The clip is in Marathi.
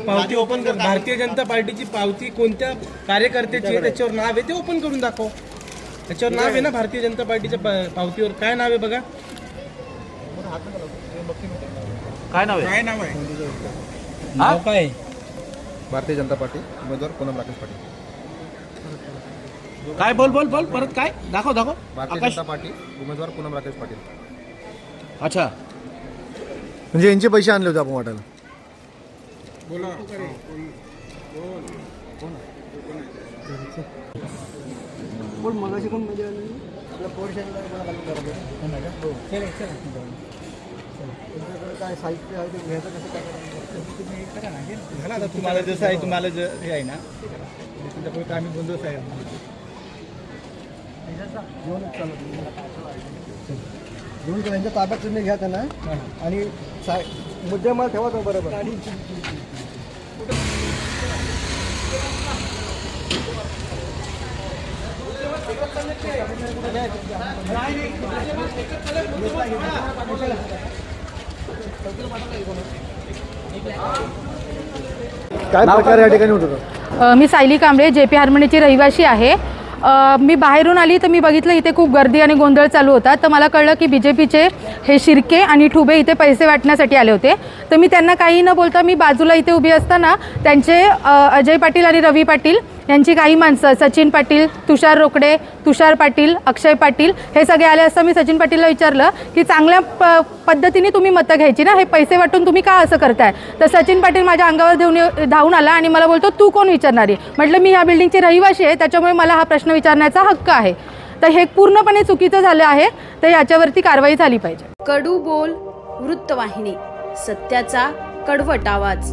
पावती ओपन कर. भारतीय जनता पार्टीची पावती कोणत्या कार्यकर्त्याची आहे त्याच्यावर नाव आहे ते ओपन करून दाखव. त्याच्यावर नाव आहे ना भारतीय जनता पार्टीच्या पावतीवर. काय नाव आहे बघा. काय नाव आहे? काय नाव आहे? नाव काय? भारतीय जनता पार्टी उमेदवार पूनम राकेश पाटील. काय बोल बोल बोल परत काय दाखव दाखव. भारतीय आकाश. जनता पार्टी उमेदवार पूनम राकेश पाटील. अच्छा म्हणजे यांचे पैसे आणले होते आपण वाटायला. बोला. कोण मगाशी कोण म्हणजे आपल्या काय साहित्य आहे ते घ्यायचं कसं काय झालं आता तुम्हाला जसं आहे तुम्हाला हे आहे ना तुमच्याकडे आम्ही बंदोबस्त आहे. घेऊन त्यांच्या ताब्यात तुम्ही घ्या त्यांना आणि मुद्द्यामाल ठेवा तो बरोबर. काय प्रकार या ठिकाणी होतं? मी सायली कांबळे JP हार्मनीची रहिवासी आहे. मी बाहेरून आली तर मी बघितलं इथे खूप गर्दी आणि गोंधळ चालू होता. तर मला कळलं की BJPचे हे शिर्के आणि ठुबे इथे पैसे वाटण्यासाठी आले होते. तर मी त्यांना काही न बोलता मी बाजूला इथे उभी असताना त्यांचे अजय पाटील आणि रवी पाटील यांची काही माणसं सचिन पाटील, तुषार रोकडे, तुषार पाटील, अक्षय पाटील हे सगळे आले असता मी सचिन पाटीलला विचारलं की चांगल्या पद्धतीने तुम्ही मतं घ्यायची ना, हे पैसे वाटून तुम्ही का असं करताय. तर सचिन पाटील माझ्या अंगावर धावून आला आणि मला बोलतो तू कोण विचारणारी. म्हटलं मी ह्या बिल्डिंगची रहिवासी आहे त्याच्यामुळे मला हा प्रश्न विचारण्याचा हक्क आहे. तर हे पूर्णपणे चुकीचं झालं आहे. तर याच्यावरती कारवाई झाली पाहिजे. कडू बोल वृत्तवाहिनी, सत्याचा कडवट आवाज.